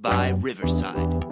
by Riverside.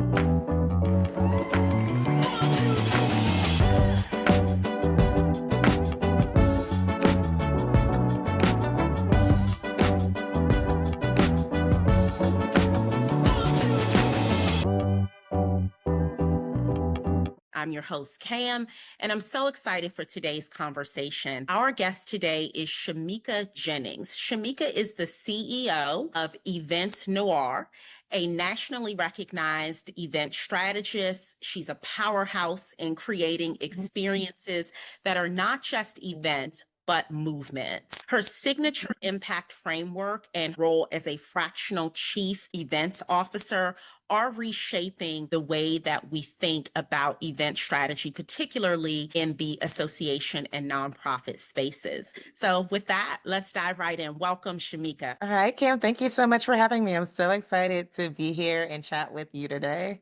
I'm your host, Cam, and I'm so excited for today's conversation. Our guest today is Shamika Jennings. Shamika is the CEO of Events Noir, a nationally recognized event strategist. She's a powerhouse in creating experiences that are not just events, but movements. Her signature impact framework and role as a fractional chief events officer are reshaping the way that we think about event strategy, particularly in the association and nonprofit spaces. So, with that, let's dive right in. Welcome, Shamika. All right, Cam, thank you so much for having me. I'm so excited to be here and chat with you today.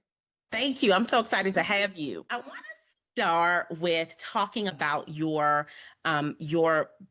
Thank you. I'm so excited to have you. I want to start with talking about your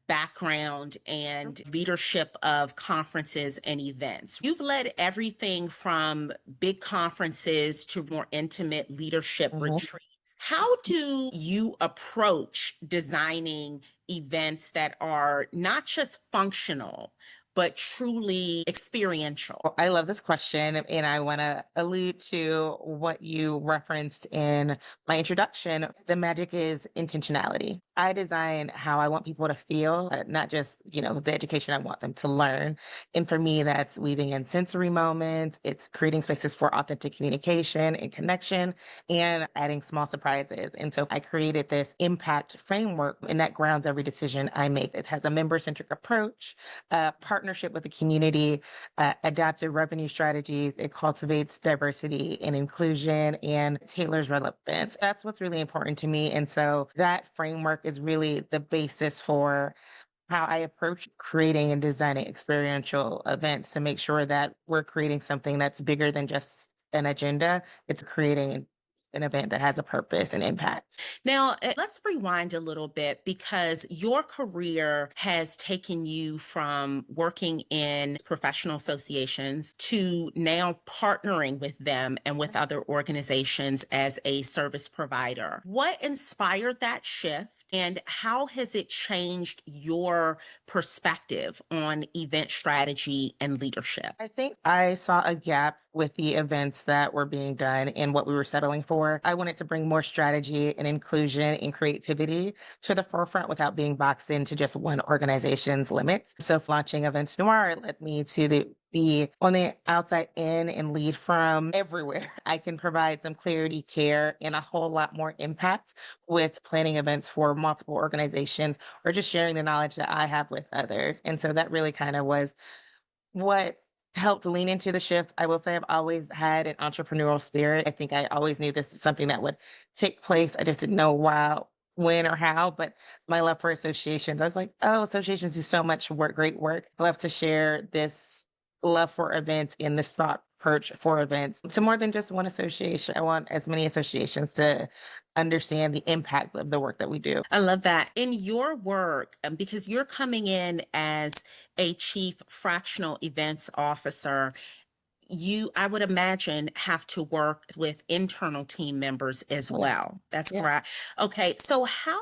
background and leadership of conferences and events. You've led everything from big conferences to more intimate leadership Mhm. retreats. How do you approach designing events that are not just functional, but truly experiential? Well, I love this question, and I want to allude to what you referenced in my introduction. The magic is intentionality. I design how I want people to feel, not just, the education I want them to learn. And for me, that's weaving in sensory moments, it's creating spaces for authentic communication and connection, and adding small surprises. And so I created this impact framework, and that grounds every decision I make. It has a member centric approach, partnership with the community, adaptive revenue strategies. It cultivates diversity and inclusion and tailors relevance. That's what's really important to me. And so that framework is really the basis for how I approach creating and designing experiential events to make sure that we're creating something that's bigger than just an agenda. It's creating an event that has a purpose and impact. Now, let's rewind a little bit because your career has taken you from working in professional associations to now partnering with them and with other organizations as a service provider. What inspired that shift? And how has it changed your perspective on event strategy and leadership? I think I saw a gap with the events that were being done and what we were settling for. I wanted to bring more strategy and inclusion and creativity to the forefront without being boxed into just one organization's limits. So launching Events Noir led me to be on the outside in and lead from everywhere. I can provide some clarity, care, and a whole lot more impact with planning events for multiple organizations or just sharing the knowledge that I have with others. And so that really kind of was what helped lean into the shift. I will say I've always had an entrepreneurial spirit. I think I always knew this is something that would take place. I just didn't know why, when, or how. But my love for associations, I was like, oh, associations do so much work, great work. I love to share this love for events and this thought perch for events to more than just one association. I want as many associations to understand the impact of the work that we do. I love that. In your work, because you're coming in as a chief fractional events officer, you, I would imagine, have to work with internal team members as Yeah. well. That's Yeah. correct. Okay, so how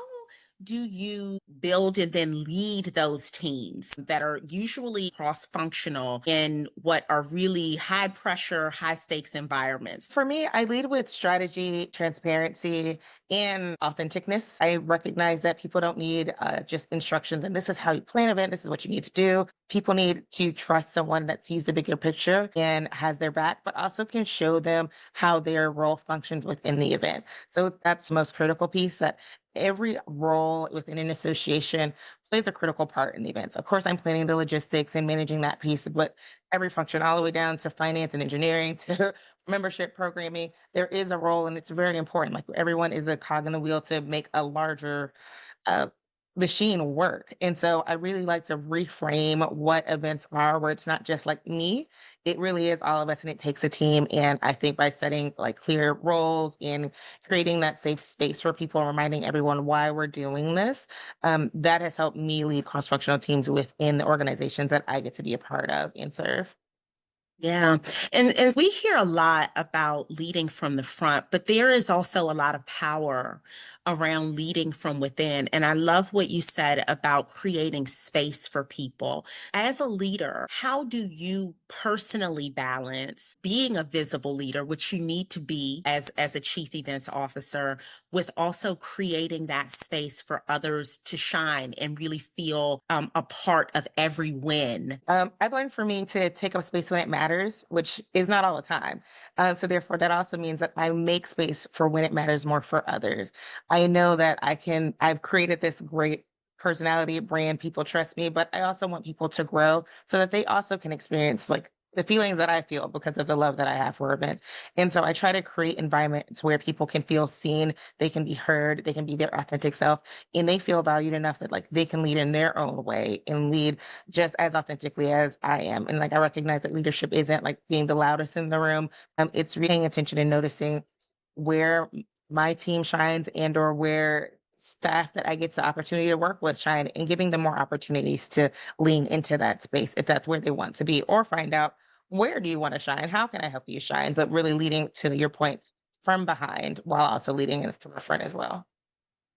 do you build and then lead those teams that are usually cross functional in what are really high pressure, high stakes environments? For me, I lead with strategy, transparency, and authenticness. I recognize that people don't need just instructions and this is how you plan an event, this is what you need to do. People need to trust someone that sees the bigger picture and has their back, but also can show them how their role functions within the event. So that's the most critical piece, that every role within an association plays a critical part in the events. Of course, I'm planning the logistics and managing that piece, but every function, all the way down to finance and engineering to membership programming, there is a role and it's very important. Like everyone is a cog in the wheel to make a larger uh, machine work. And so I really like to reframe what events are, where it's not just like me, it really is all of us and it takes a team. And I think by setting like clear roles and creating that safe space for people, reminding everyone why we're doing this, that has helped me lead cross functional teams within the organizations that I get to be a part of and serve. Yeah. And we hear a lot about leading from the front, but there is also a lot of power around leading from within. And I love what you said about creating space for people. As a leader, how do you personally balance being a visible leader, which you need to be as a chief events officer, with also creating that space for others to shine and really feel a part of every win? I've learned for me to take up space when it matters, which is not all the time. So therefore, that also means that I make space for when it matters more for others. I know that I've created this great personality brand, people trust me, but I also want people to grow so that they also can experience like the feelings that I feel because of the love that I have for events. And so I try to create environments where people can feel seen, they can be heard, they can be their authentic self, and they feel valued enough that like they can lead in their own way and lead just as authentically as I am. And like I recognize that leadership isn't like being the loudest in the room. It's paying attention and noticing where my team shines and or where staff that I get the opportunity to work with shine and giving them more opportunities to lean into that space if that's where they want to be, or find out where do you want to shine? How can I help you shine? But really leading to your point from behind while also leading in from the front as well.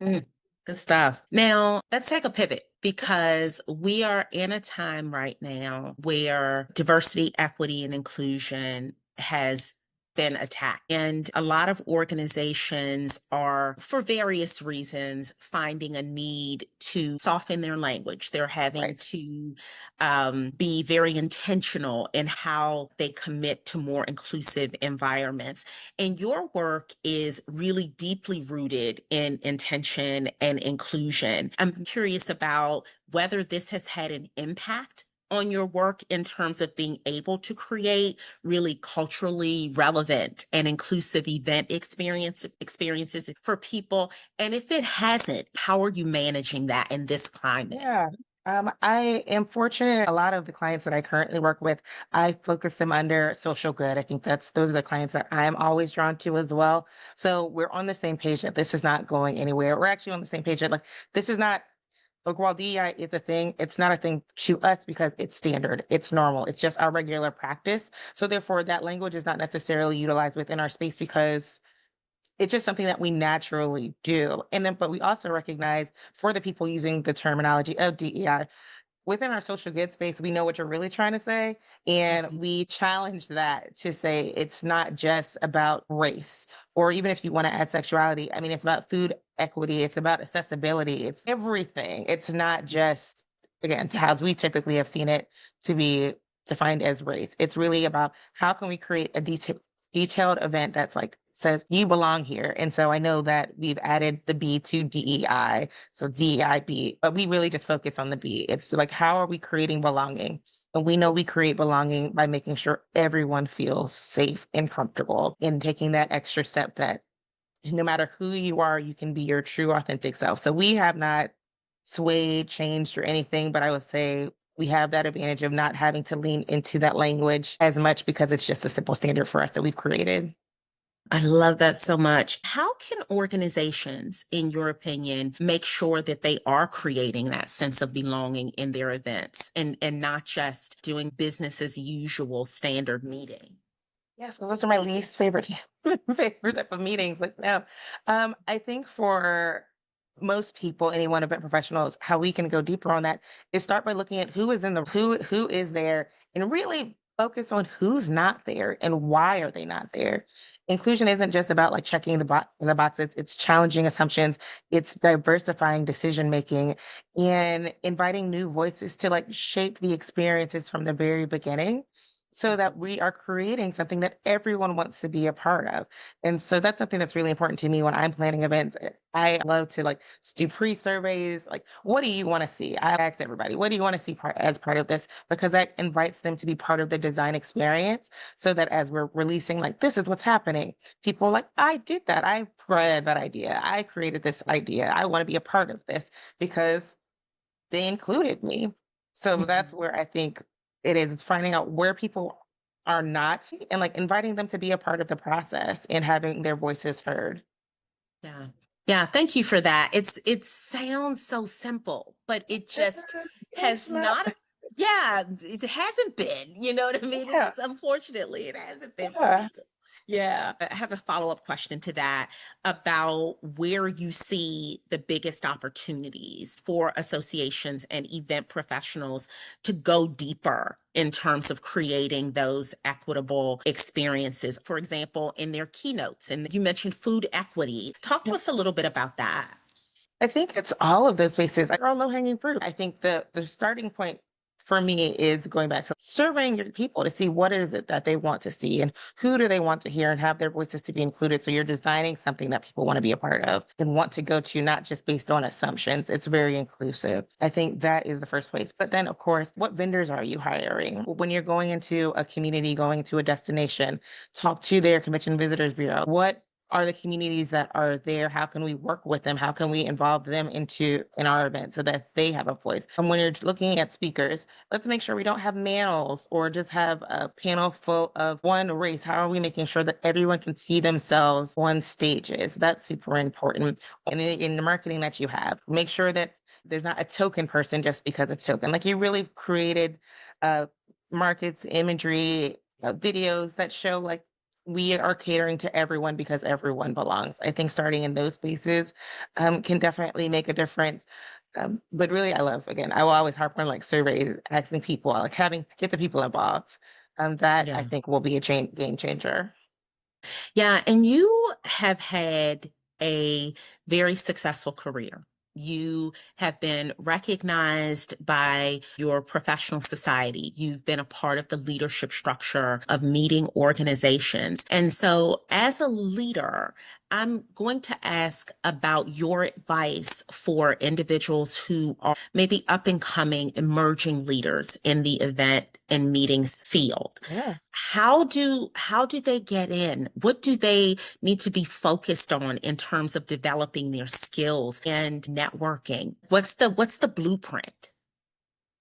Mm, good stuff. Now, let's take a pivot because we are in a time right now where diversity, equity, and inclusion has been attacked. And a lot of organizations are, for various reasons, finding a need to soften their language. They're having Right. to be very intentional in how they commit to more inclusive environments. And your work is really deeply rooted in intention and inclusion. I'm curious about whether this has had an impact on your work in terms of being able to create really culturally relevant and inclusive experiences for people. And if it hasn't, how are you managing that in this climate? Yeah. I am fortunate. A lot of the clients that I currently work with, I focus them under social good. I think those are the clients that I'm always drawn to as well. So we're on the same page that this is not going anywhere. We're actually on the same page that like this is not like while DEI is a thing, it's not a thing to us because it's standard, it's normal, it's just our regular practice. So therefore, that language is not necessarily utilized within our space because it's just something that we naturally do. And then, but we also recognize for the people using the terminology of DEI, within our social good space, we know what you're really trying to say. And Mhm. we challenge that to say it's not just about race, or even if you want to add sexuality, I mean, it's about food equity, it's about accessibility, it's everything. It's not just, again, to how we typically have seen it to be defined as race. It's really about how can we create a detailed event that's like says you belong here. And so I know that we've added the B to DEI, so DEIB, but we really just focus on the B. It's like, how are we creating belonging? And we know we create belonging by making sure everyone feels safe and comfortable and taking that extra step that no matter who you are, you can be your true authentic self. So we have not swayed, changed, or anything, but I would say we have that advantage of not having to lean into that language as much because it's just a simple standard for us that we've created. I love that so much. How can organizations, in your opinion, make sure that they are creating that sense of belonging in their events and not just doing business as usual standard meeting? Yes, 'cause those are my least favorite favorite type of meetings, like, no. I think for most people, anyone event professionals, how we can go deeper on that is start by looking at who is there and really focus on who's not there and why are they not there. Inclusion isn't just about like checking the boxes, it's challenging assumptions, it's diversifying decision making and inviting new voices to like shape the experiences from the very beginning so that we are creating something that everyone wants to be a part of. And so that's something that's really important to me when I'm planning events. I love to like do pre-surveys, like what do you want to see? I ask everybody, what do you want to see as part of this? Because that invites them to be part of the design experience so that as we're releasing, like this is what's happening, people are like, I did that. I bred that idea. I created this idea. I want to be a part of this because they included me. So that's Mhm. where I think it is. It's finding out where people are not and like inviting them to be a part of the process and having their voices heard. Yeah. Yeah, thank you for that. It sounds so simple, but it just It's has not. not. Yeah, it hasn't been, you know what I mean? It's Yeah, just unfortunately it hasn't been for yeah. people. Yeah. I have a follow-up question to that about where you see the biggest opportunities for associations and event professionals to go deeper in terms of creating those equitable experiences. For example, in their keynotes, and you mentioned food equity. Talk to us a little bit about that. I think it's all of those spaces like are low hanging fruit. I think the starting point for me is going back to surveying your people to see what is it that they want to see and who do they want to hear and have their voices to be included. So you're designing something that people want to be a part of and want to go to, not just based on assumptions. It's very inclusive. I think that is the first place. But then, of course, what vendors are you hiring? When you're going into a community, going to a destination, talk to their convention visitors bureau. What are the communities that are there? How can we work with them? How can we involve them in our event so that they have a voice? And when you're looking at speakers, let's make sure we don't have males or just have a panel full of one race. How are we making sure that everyone can see themselves on stages? That's super important. And in the marketing that you have, make sure that there's not a token person just because it's token. Like you really created uh, markets, imagery, videos that show like we are catering to everyone because everyone belongs. I think starting in those spaces can definitely make a difference. But really, I love, again, I will always harp on like surveys, asking people, like having get the people involved. That I Yeah. think will be a game changer. Yeah, and you have had a very successful career. You have been recognized by your professional society. You've been a part of the leadership structure of meeting organizations. And so, as a leader, I'm going to ask about your advice for individuals who are maybe up and coming emerging leaders in the event and meetings field. Yeah. How do they get in? What do they need to be focused on in terms of developing their skills and networking? What's the blueprint?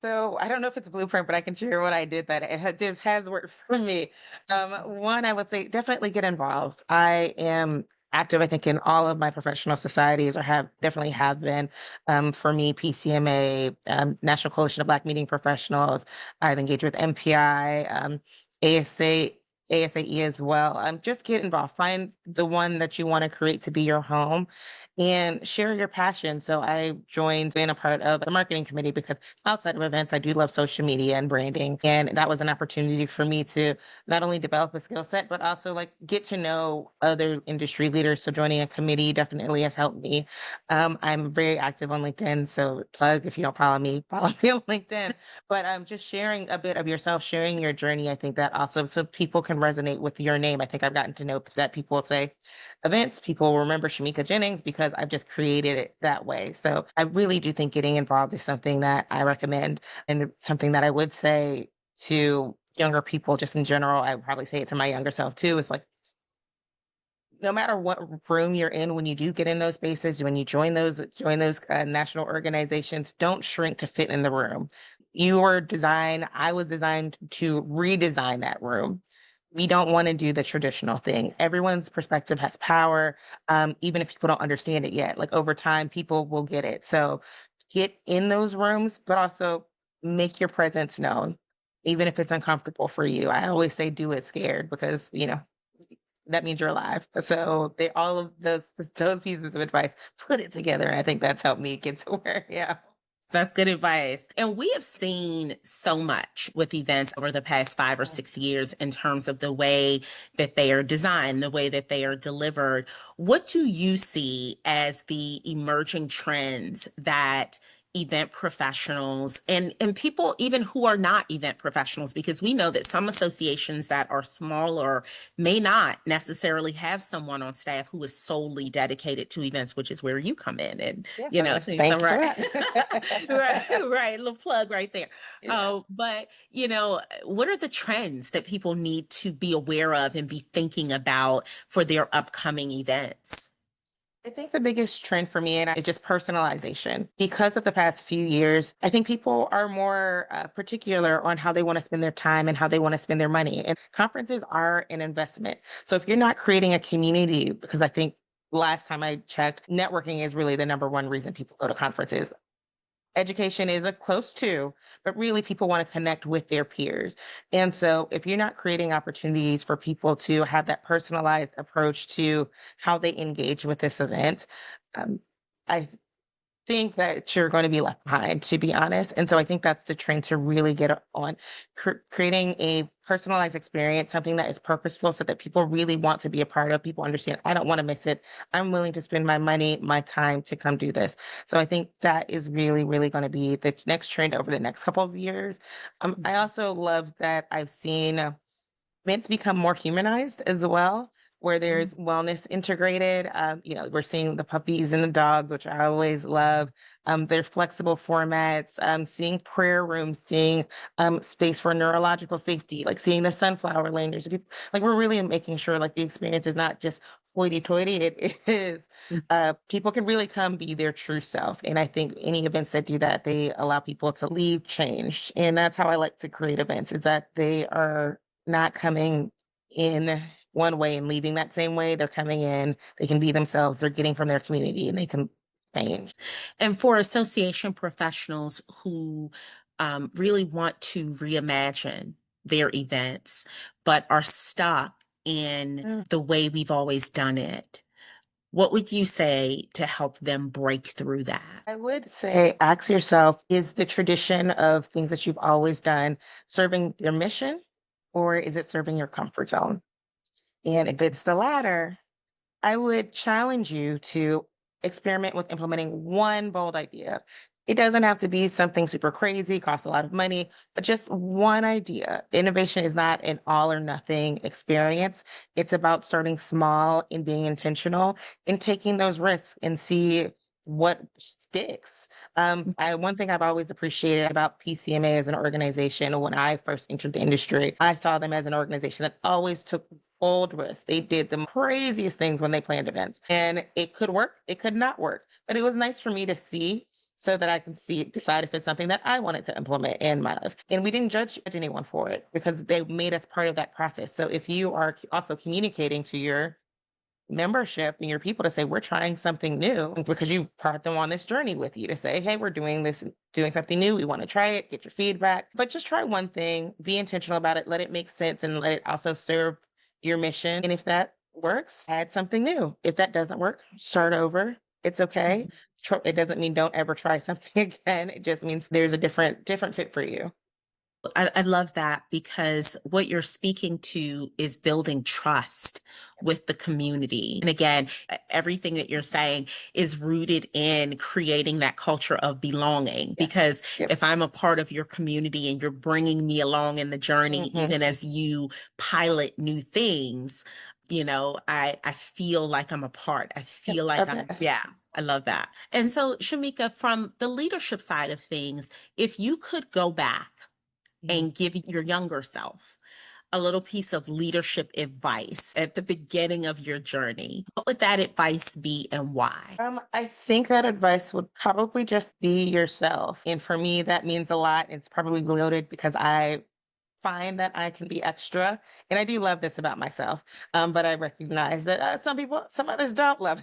So I don't know if it's a blueprint, but I can share what I did that just has worked for me. One, I would say definitely get involved. I am active, I think, in all of my professional societies, or have definitely have been. For me, PCMA, National Coalition of Black Meeting Professionals. I've engaged with MPI, ASA. ASAE as well. Just get involved. Find the one that you want to create to be your home and share your passion. So I joined being a part of the marketing committee because outside of events, I do love social media and branding. And that was an opportunity for me to not only develop a skill set, but also like get to know other industry leaders. So joining a committee definitely has helped me. I'm very active on LinkedIn. So plug if you don't follow me, follow me on LinkedIn. But just sharing a bit of yourself, sharing your journey. I think that also so people can resonate with your name. I think I've gotten to know that people say events, people will remember Shamika Jennings because I've just created it that way. So I really do think getting involved is something that I recommend, and it's something that I would say to younger people just in general. I would probably say it to my younger self too. It's like no matter what room you're in, when you do get in those spaces, when you join those national organizations, don't shrink to fit in the room. I was designed to redesign that room. We don't want to do the traditional thing. Everyone's perspective has power, even if people don't understand it yet. Like over time, people will get it. So get in those rooms, but also make your presence known, even if it's uncomfortable for you. I always say do it scared because, that means you're alive. So they all of those pieces of advice, put it together. And I think that's helped me get to where, yeah. That's good advice. And we have seen so much with events over the past 5 or 6 years in terms of the way that they are designed, the way that they are delivered. What do you see as the emerging trends that event professionals and people even who are not event professionals, because we know that some associations that are smaller may not necessarily have someone on staff who is solely dedicated to events, which is where you come in and Yes, so thank you for right. that. Right, right. Little plug right there. Yeah. But what are the trends that people need to be aware of and be thinking about for their upcoming events? I think the biggest trend for me is just personalization. Because of the past few years, I think people are more particular on how they want to spend their time and how they want to spend their money. And conferences are an investment. So if you're not creating a community, because I think last time I checked, networking is really the number one reason people go to conferences. Education is a close two, but really people want to connect with their peers. And so if you're not creating opportunities for people to have that personalized approach to how they engage with this event, um, I think that you're going to be left behind, to be honest. And so I think that's the trend to really get on creating a personalized experience, something that is purposeful so that people really want to be a part of. People understand, I don't want to miss it. I'm willing to spend my money, my time to come do this. So I think that is really, really going to be the next trend over the next couple of years. I also love that I've seen events become more humanized as well, where there's wellness integrated. We're seeing the puppies and the dogs, which I always love. They're flexible formats, seeing prayer rooms, seeing space for neurological safety, like seeing the sunflower lane. Like we're really making sure like the experience is not just hoity-toity. It is people can really come be their true self. And I think any events that do that, they allow people to leave changed. And that's how I like to create events, is that they are not coming in one way and leaving that same way. They're coming in, they can be themselves, they're getting from their community and they can change. And for association professionals who really want to reimagine their events, but are stuck in the way we've always done it, what would you say to help them break through that? I would say ask yourself, is the tradition of things that you've always done serving your mission, or is it serving your comfort zone? And if it's the latter, I would challenge you to experiment with implementing one bold idea. It doesn't have to be something super crazy, cost a lot of money, but just one idea. Innovation is not an all or nothing experience. It's about starting small and being intentional and taking those risks and see what sticks. One thing I've always appreciated about PCMA as an organization, when I first entered the industry, I saw them as an organization that always took bold risks. They did the craziest things when they planned events, and it could work, it could not work. But it was nice for me to see so that I can decide if it's something that I wanted to implement in my life. And we didn't judge anyone for it because they made us part of that process. So if you are also communicating to your membership and your people to say, we're trying something new, because you brought them on this journey with you to say, hey, we're doing this, doing something new. We want to try it, get your feedback, but just try one thing, be intentional about it, let it make sense, and let it also serve your mission. And if that works, add something new. If that doesn't work, start over. It's okay. It doesn't mean don't ever try something again. It just means there's a different fit for you. I love that because what you're speaking to is building trust with the community. And again, everything that you're saying is rooted in creating that culture of belonging. Yeah. Because Yep. if I'm a part of your community and you're bringing me along in the journey, Mhm. even as you pilot new things, I feel like I'm a part. I feel like Of I'm, this. yeah. I love that. And so, Shamika, from the leadership side of things, if you could go back and give your younger self a little piece of leadership advice at the beginning of your journey, what would that advice be and why? I think that advice would probably just be yourself. And for me, that means a lot. It's probably loaded because I find that I can be extra. And I do love this about myself. But I recognize that some others don't love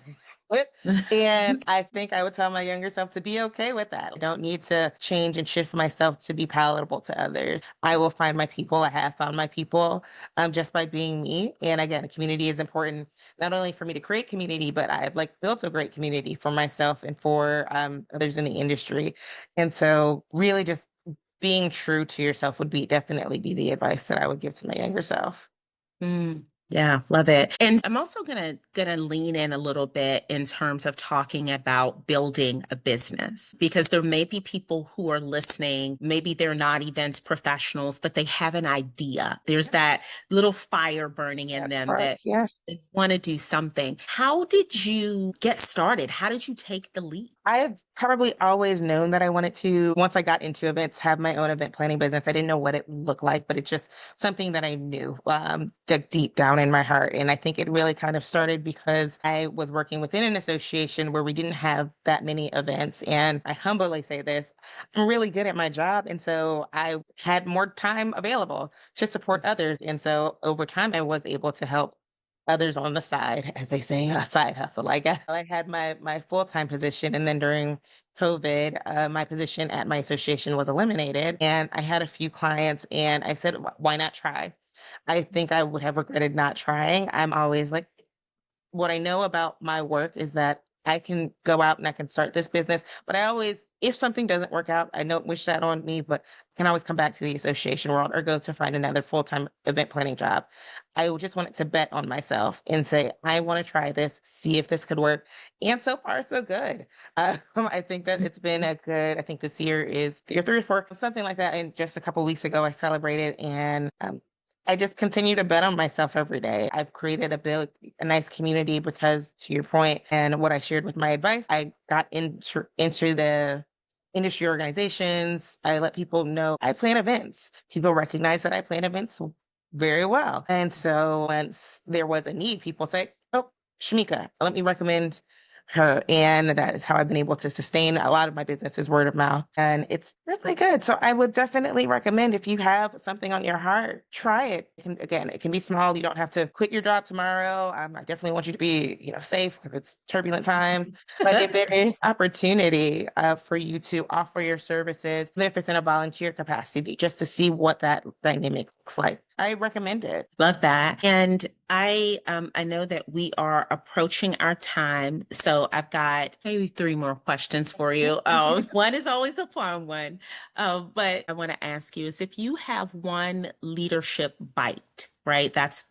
it. And I think I would tell my younger self to be okay with that. I don't need to change and shift myself to be palatable to others. I will find my people. I have found my people just by being me. And again, a community is important, not only for me to create community, but I've like built a great community for myself and for others in the industry. And so really just being true to yourself would be definitely be the advice that I would give to my younger self. Yeah, love it. And I'm also gonna lean in a little bit in terms of talking about building a business because there may be people who are listening, maybe they're not events professionals, but they have an idea. There's that little fire burning in That them spark, that yes. they want to do something. How did you get started? How did you take the leap? I have probably always known that I wanted to, once I got into events, have my own event planning business. I didn't know what it would look like, but it's just something that I knew dug deep down in my heart. And I think it really kind of started because I was working within an association where we didn't have that many events. And I humbly say this, I'm really good at my job. And so I had more time available to support others. And so over time, I was able to help others on the side, as they say, a side hustle. Like I had my full-time position, and then during COVID, my position at my association was eliminated, and I had a few clients, and I said, Why not try?" I think I would have regretted not trying. I'm always like, what I know about my work is that I can go out and I can start this business, but I always, if something doesn't work out, I don't wish that on me, but I can always come back to the association world or go to find another full-time event planning job. I just wanted to bet on myself and say, I want to try this, see if this could work. And so far, so good. I think that it's been a good, I think this year is year 3 or 4, something like that. And just a couple weeks ago, I celebrated, and I just continue to bet on myself every day. I've created a nice community because, to your point, and what I shared with my advice, I got into the industry organizations. I let people know I plan events. People recognize that I plan events very well. And so once there was a need, people say, "Oh, Shamika, let me recommend her." And that is how I've been able to sustain a lot of my business is word of mouth. And it's really good. So I would definitely recommend, if you have something on your heart, try it. Again, it can be small. You don't have to quit your job tomorrow. I definitely want you to be, safe because it's turbulent times. But if there is opportunity for you to offer your services, even if it's in a volunteer capacity, just to see what that dynamic looks like, I recommend it. Love that. And I know that we are approaching our time, so I've got maybe three more questions for you. One is always a fun one, but I want to ask you is if you have one leadership bite, right? That's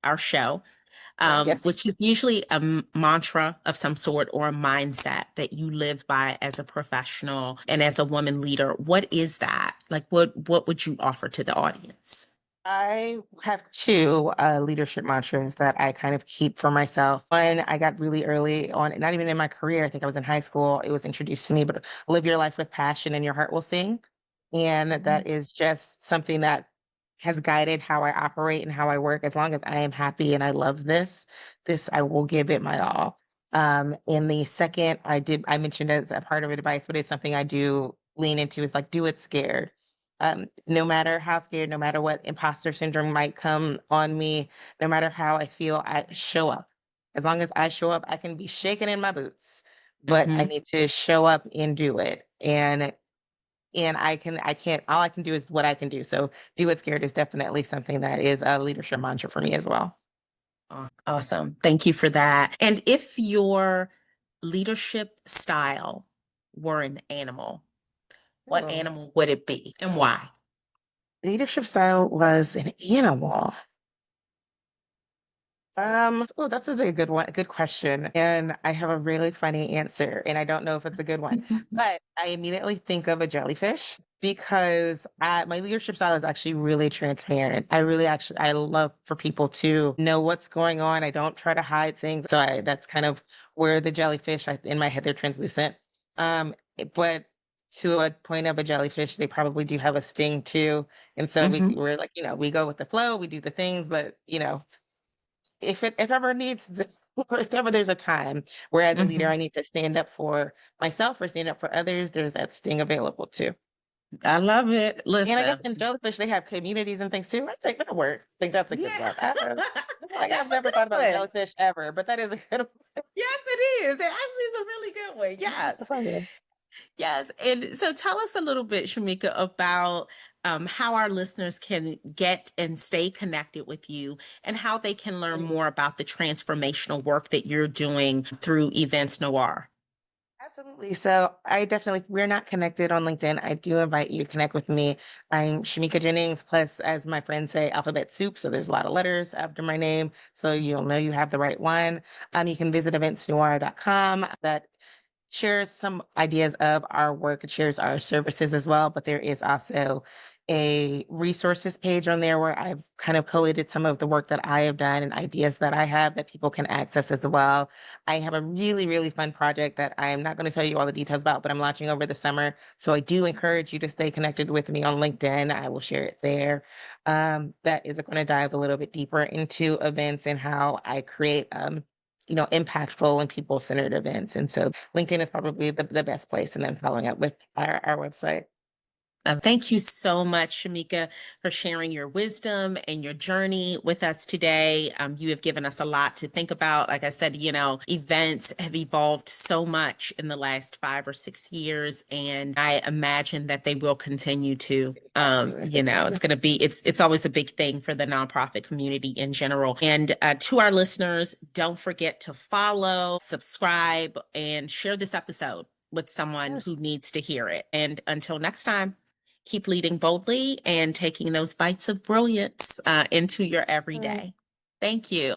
our show, Yes. which is usually a mantra of some sort or a mindset that you live by as a professional and as a woman leader. What is that? Like, what would you offer to the audience? I have two leadership mantras that I kind of keep for myself. One, I got really early on, not even in my career. I think I was in high school. It was introduced to me, but live your life with passion and your heart will sing. And that is just something that has guided how I operate and how I work. As long as I am happy and I love this I will give it my all. And the second, I mentioned as a part of advice, but it's something I do lean into, is like, do it scared. No matter how scared, no matter what imposter syndrome might come on me, no matter how I feel, I show up. As long as I show up, I can be shaking in my boots, but I Mm-hmm. need to show up and do it. And I can't, all I can do is what I can do. So do it scared is definitely something that is a leadership mantra for me as well. Awesome. Thank you for that. And if your leadership style were an animal, what Oh. animal would it be and why? Leadership style was an animal. Oh, that's a good one, good question. And I have a really funny answer, and I don't know if it's a good one, but I immediately think of a jellyfish because my leadership style is actually really transparent. I love for people to know what's going on. I don't try to hide things. So that's kind of where the jellyfish, in my head, they're translucent. But to a point of a jellyfish, they probably do have a sting too. And so Hmm. we're like, we go with the flow, we do the things, but if ever needs this, if ever there's a time where as a leader Hmm. I need to stand up for myself or stand up for others, there's that sting available too. I love it. And I guess Listen, in jellyfish they have communities and things too. I think that works. I think that's a good yeah, one. Like, I've that's a never good thought about a one. jellyfish ever, but that is a good Yes, it is. It actually is a really good one. Yes. one. Yes. And so tell us a little bit, Shamika, about how our listeners can get and stay connected with you and how they can learn more about the transformational work that you're doing through Events Noir. Absolutely. So if we're not connected on LinkedIn, I do invite you to connect with me. I'm Shamika Jennings, plus, as my friends say, alphabet soup. So there's a lot of letters after my name. So you'll know you have the right one. You can visit eventsnoir.com. That shares some ideas of our work. It shares our services as well, but there is also a resources page on there where I've kind of collated some of the work that I have done and ideas that I have that people can access as well. I have a really, really fun project that I'm not going to tell you all the details about, but I'm launching over the summer. So I do encourage you to stay connected with me on LinkedIn. I will share it there. That is going to dive a little bit deeper into events and how I create impactful and people-centered events. And so LinkedIn is probably the best place, and then following up with our website. Thank you so much, Shamika, for sharing your wisdom and your journey with us today. You have given us a lot to think about. Like I said, events have evolved so much in the last 5 or 6 years, and I imagine that they will continue to. It's going to be, it's always a big thing for the nonprofit community in general. And to our listeners, don't forget to follow, subscribe, and share this episode with someone who Yes. needs to hear it. And until next time, keep leading boldly and taking those bites of brilliance into your everyday. Thank you.